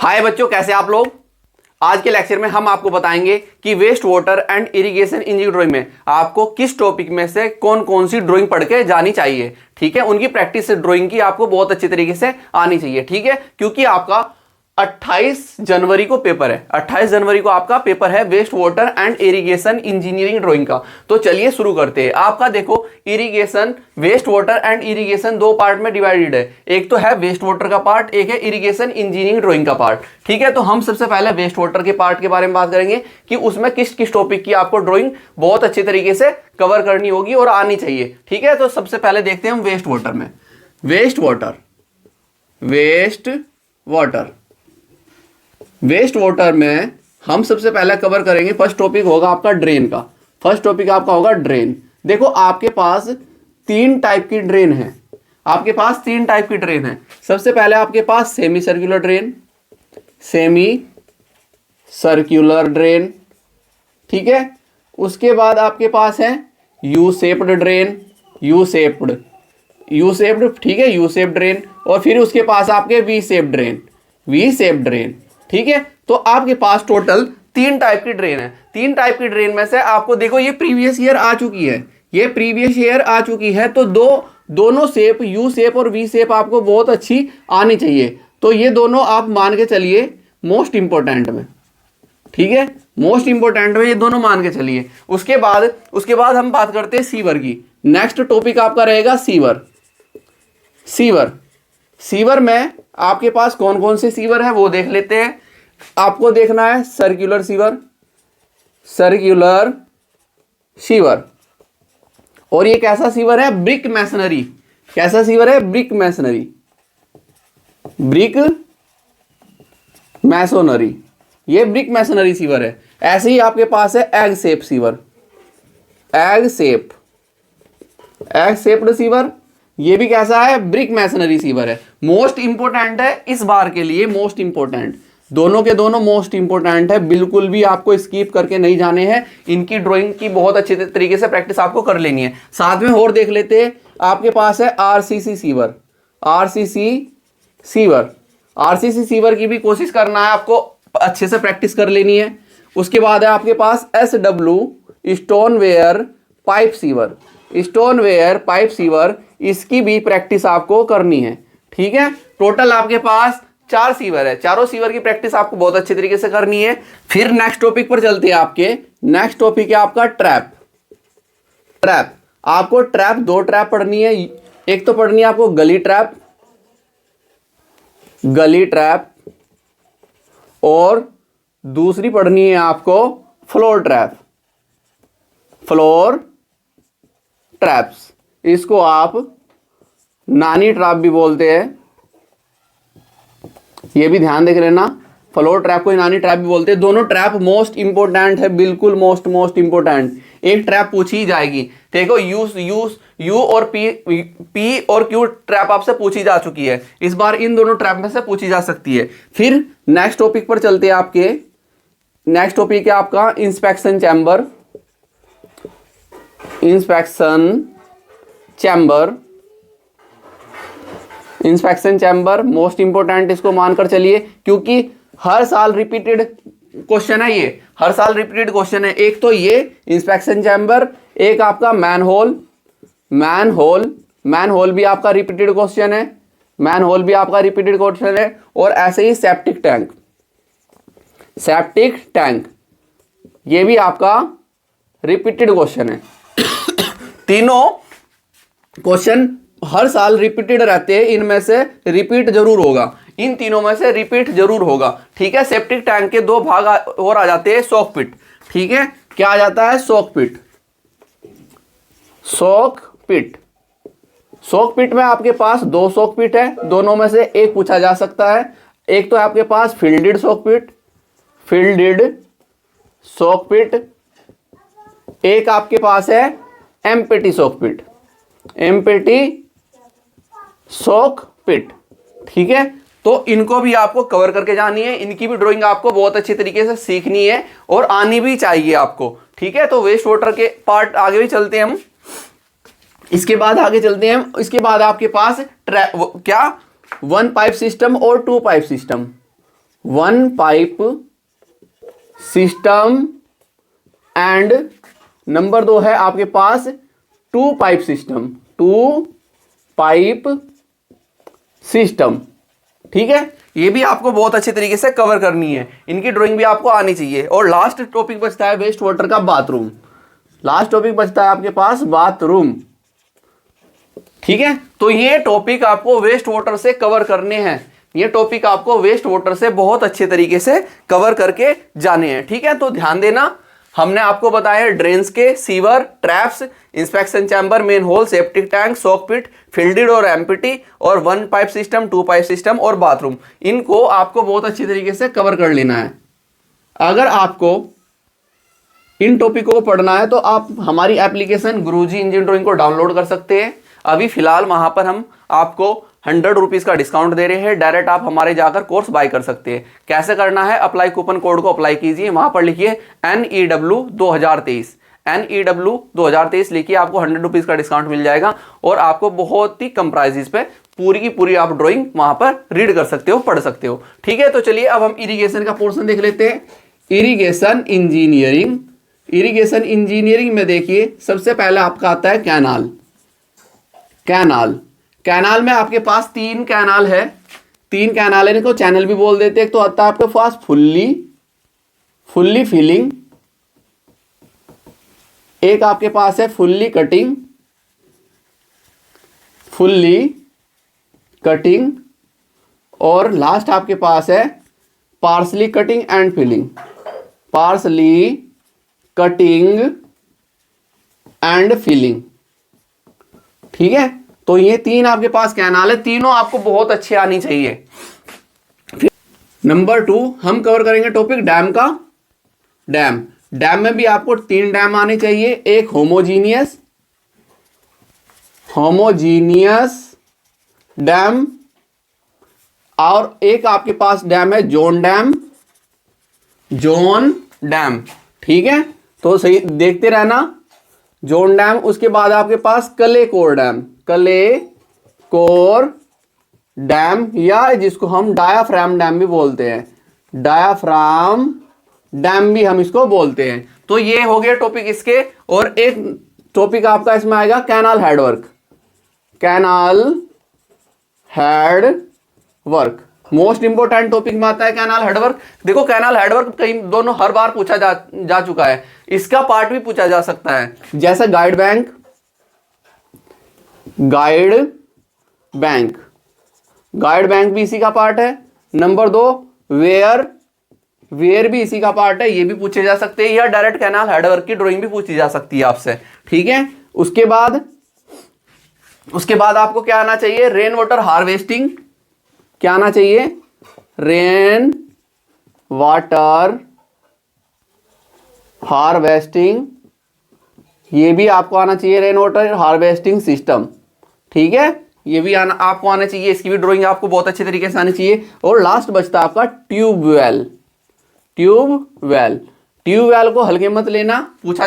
हाय बच्चों, कैसे आप लोग। आज के लेक्चर में हम आपको बताएंगे कि waste water and irrigation engineering drawing में आपको किस टॉपिक में से कौन कौन सी ड्राइंग पढ़ के जानी चाहिए। ठीक है, उनकी प्रैक्टिस ड्राइंग की आपको बहुत अच्छे तरीके से आनी चाहिए। ठीक है, क्योंकि आपका 28 जनवरी को पेपर है। 28 जनवरी को आपका पेपर है waste water and irrigation engineering drawing का। तो चलिए शुरू करते हैं। आपका देखो, irrigation, waste water and irrigation दो पार्ट में डिवाइडेड है। एक तो है वेस्ट वाटर का पार्ट, एक है इरिगेशन इंजीनियरिंग ड्राइंग का पार्ट। ठीक है, तो हम सबसे पहले वेस्ट वाटर के पार्ट के बारे में बात करेंगे कि उसमें किस किस टॉपिक की आपको ड्राइंग बहुत अच्छे तरीके से कवर करनी होगी और आनी चाहिए। ठीक है, तो सबसे पहले देखते हैं हम वेस्ट वाटर में। वेस्ट वाटर में हम सबसे पहले कवर करेंगे, फर्स्ट टॉपिक होगा आपका ड्रेन का। फर्स्ट टॉपिक आपका होगा ड्रेन। देखो, आपके पास तीन टाइप की ड्रेन है। आपके पास तीन टाइप की ड्रेन है। सबसे पहले आपके पास सेमी सर्कुलर ड्रेन, ठीक है। उसके बाद आपके पास है यू शेप्ड ड्रेन, ठीक है, यू शेप्ड ड्रेन। और फिर उसके पास आपके वी शेप्ड ड्रेन, ठीक है। तो आपके पास टोटल तीन टाइप की ड्रेन है। तीन टाइप की ड्रेन में से आपको देखो, ये प्रीवियस ईयर आ चुकी है, तो दोनों शेप, यू शेप और वी शेप आपको बहुत अच्छी आनी चाहिए। तो ये दोनों आप मान के चलिए मोस्ट इंपोर्टेंट में। ठीक है, मोस्ट इंपोर्टेंट में ये दोनों मान के चलिए। उसके बाद हम बात करते हैं सीवर की। नेक्स्ट टॉपिक आपका रहेगा सीवर में आपके पास कौन कौन से सीवर है वो देख लेते हैं। आपको देखना है सर्कुलर सीवर, और ये कैसा सीवर है? Brick masonry. कैसा सीवर है? Brick masonry. ये ब्रिक मैसनरी सीवर है। ऐसे ही आपके पास है एग शेप्ड सीवर। ये भी कैसा है? ब्रिक मैसनरी सीवर है। मोस्ट इंपोर्टेंट है इस बार के लिए, मोस्ट इंपोर्टेंट, दोनों के दोनों मोस्ट इंपोर्टेंट है। बिल्कुल भी आपको स्किप करके नहीं जाने हैं। इनकी ड्राइंग की बहुत अच्छे तरीके से प्रैक्टिस आपको कर लेनी है। साथ में और देख लेते हैं, आपके पास है आरसीसी सीवर की भी कोशिश करना है, आपको अच्छे से प्रैक्टिस कर लेनी है। उसके बाद है आपके पास SW स्टोनवेयर पाइप सीवर, इसकी भी प्रैक्टिस आपको करनी है। ठीक है, टोटल आपके पास 4 सीवर है। चारों सीवर की प्रैक्टिस आपको बहुत अच्छे तरीके से करनी है। फिर नेक्स्ट टॉपिक पर चलते हैं। आपके नेक्स्ट टॉपिक है आपका ट्रैप। आपको दो ट्रैप पढ़नी है। एक तो पढ़नी है आपको गली ट्रैप, और दूसरी पढ़नी है आपको फ्लोर ट्रैप्स। इसको आप नानी ट्रैप भी बोलते हैं, ये भी ध्यान देख लेना। फ्लोर ट्रैप को नानी ट्रैप भी बोलते हैं। दोनों ट्रैप मोस्ट इंपोर्टेंट है, बिल्कुल मोस्ट इंपोर्टेंट। एक ट्रैप पूछी ही जाएगी। देखो, यू और पी और क्यू ट्रैप आपसे पूछी जा चुकी है। इस बार इन दोनों ट्रैप में से पूछी जा सकती है। फिर नेक्स्ट टॉपिक पर चलते हैं। आपके नेक्स्ट टॉपिक है आपका इंस्पेक्शन चैम्बर, मोस्ट इंपोर्टेंट, इसको मानकर चलिए, क्योंकि हर साल रिपीटेड क्वेश्चन है। ये हर साल रिपीटेड क्वेश्चन है। एक तो ये इंस्पेक्शन चैम्बर, एक आपका मैनहोल भी आपका रिपीटेड क्वेश्चन है। और ऐसे ही सेप्टिक टैंक, ये भी आपका रिपीटेड क्वेश्चन है। तीनों क्वेश्चन हर साल रिपीटेड रहते हैं। इनमें से रिपीट जरूर होगा, इन तीनों में से रिपीट जरूर होगा। ठीक है, सेप्टिक टैंक के दो भाग और आ जाते हैं, सॉक पिट। ठीक है, क्या आ जाता है? सॉक पिट में आपके पास 2 सॉक पिट है। दोनों में से एक पूछा जा सकता है। एक तो आपके पास फिल्डेड सॉक पिट, एक आपके पास है एम्प्टी सॉक पिट। ठीक है, तो इनको भी आपको कवर करके जानी है। इनकी भी ड्राइंग आपको बहुत अच्छी तरीके से सीखनी है और आनी भी चाहिए आपको। ठीक है, तो वेस्ट वाटर के पार्ट आगे भी चलते हैं हम। इसके बाद आपके पास क्या 1 पाइप सिस्टम और 2 pipe system. 1 pipe system and number 2 है आपके पास 2 पाइप सिस्टम, 2 पाइप सिस्टम। ठीक है, ये भी आपको बहुत अच्छे तरीके से कवर करनी है, इनकी ड्राइंग भी आपको आनी चाहिए। और लास्ट टॉपिक बचता है वेस्ट वाटर का बाथरूम। लास्ट टॉपिक बचता है आपके पास बाथरूम। ठीक है, तो ये टॉपिक आपको वेस्ट वाटर से कवर करने हैं, ये टॉपिक आपको वेस्ट वाटर से बहुत अच्छे तरीके से कवर करके जाने हैं। ठीक है, तो ध्यान देना, हमने आपको बताया ड्रेन्स के, sewer, traps, inspection chamber, manhole, septic tank, soak pit, filled और एम्प्टी, और 1 पाइप सिस्टम, 2 पाइप सिस्टम और बाथरूम। इनको आपको बहुत अच्छी तरीके से कवर कर लेना है। अगर आपको इन टॉपिकों को पढ़ना है तो आप हमारी एप्लीकेशन गुरुजी इंजीनियरिंग ड्राइंग को डाउनलोड कर सकते हैं। अभी फिलहाल वहां पर हम आपको 100 रुपीज का डिस्काउंट दे रहे हैं, डायरेक्ट आप हमारे जाकर कोर्स बाय कर सकते हैं। कैसे करना है, अप्लाई कूपन कोड को अप्लाई कीजिए, वहां पर लिखिए NEW 2023, NEW 2023 लिखिए, आपको 100 रुपीज का डिस्काउंट मिल जाएगा और आपको बहुत ही कम प्राइसेस पे पूरी की पूरी आप ड्राइंग वहां पर रीड कर सकते हो, पढ़ सकते हो। ठीक है, तो चलिए अब हम इरिगेशन का पोर्शन देख लेते हैं। इरिगेशन इंजीनियरिंग, इरिगेशन इंजीनियरिंग में देखिए सबसे पहले आपका आता है कैनाल। कैनाल, कैनाल में आपके पास 3 कैनाल है, 3 कैनाल है, इनको चैनल भी बोल देते हैं। एक तो आता है आपके पास फुल्ली फिलिंग, एक आपके पास है फुल्ली कटिंग, और लास्ट आपके पास है partially cutting and filling, partially cutting and filling. ठीक है, तो ये 3 आपके पास कैनाल है, तीनों आपको बहुत अच्छे आनी चाहिए। नंबर 2 हम कवर करेंगे टॉपिक डैम का। डैम डैम में भी आपको 3 डैम आने चाहिए, एक होमोजीनियस डैम, और एक आपके पास डैम है जोन डैम। ठीक है, तो सही देखते रहना, जोन डैम। उसके बाद आपके पास कले कोर डैम, या जिसको हम डायाफ्राम डैम भी बोलते हैं, डायाफ्राम डैम भी हम इसको बोलते हैं। तो ये हो गया टॉपिक इसके। और एक टॉपिक आपका इसमें आएगा canal headwork, most important topic में आता है कैनाल हेडवर्क। देखो कैनाल हेडवर्क कई दोनों हर बार पूछा जा चुका है, इसका पार्ट भी पूछा जा सकता है, जैसे गाइड बैंक भी इसी का पार्ट है। नंबर 2 वेयर भी इसी का पार्ट है, ये भी पूछे जा सकते हैं, या डायरेक्ट कैनाल हेडवर्क की ड्राइंग भी पूछी जा सकती है आपसे। ठीक है, उसके बाद आपको क्या आना चाहिए, रेन वाटर हार्वेस्टिंग। क्या आना चाहिए, रेन वाटर हार्वेस्टिंग, ये भी आपको आना चाहिए, रेन वाटर हार्वेस्टिंग सिस्टम। ठीक है, ये भी आपको आना चाहिए, इसकी भी ड्राइंग आपको बहुत अच्छे तरीके से आनी चाहिए। और लास्ट बचता है आपका ट्यूबवेल को हल्के मत लेना, पूछा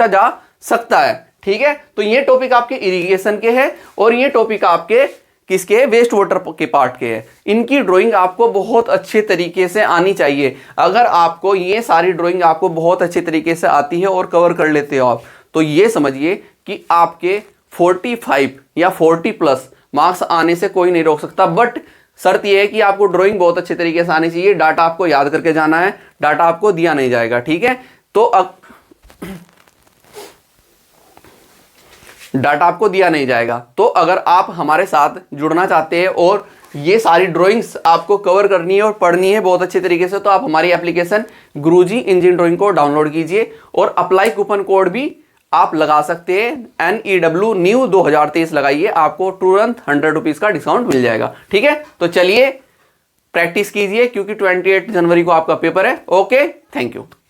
जा सकता है। ठीक है, तो ये टॉपिक आपके इरिगेशन के हैं और ये टॉपिक आपके किसके, वेस्ट वाटर के पार्ट के हैं। इनकी ड्राइंग आपको बहुत अच्छे तरीके से आनी चाहिए। अगर आपको ये सारी ड्राइंग आपको बहुत अच्छे तरीके से आती है और कवर कर लेते हो आप, तो ये समझिए कि आपके 45 या 40 प्लस मार्क्स आने से कोई नहीं रोक सकता। बट शर्त यह है कि आपको ड्राइंग बहुत अच्छे तरीके से आनी चाहिए, डाटा आपको याद करके जाना है, डाटा आपको दिया नहीं जाएगा। ठीक है, तो अब डाटा आपको दिया नहीं जाएगा। तो अगर आप हमारे साथ जुड़ना चाहते हैं और ये सारी ड्राइंग्स आपको कवर करनी है और पढ़नी है बहुत अच्छे तरीके से, तो आप हमारी एप्लीकेशन गुरुजी इंजीनियरिंग ड्राइंग को डाउनलोड कीजिए और अप्लाई कूपन कोड भी आप लगा सकते हैं, NEW न्यू 2023 लगाइए, आपको तुरंत 100 रुपीज का डिस्काउंट मिल जाएगा। ठीक है, तो चलिए प्रैक्टिस कीजिए, क्योंकि 28 जनवरी को आपका पेपर है। Okay, thank you.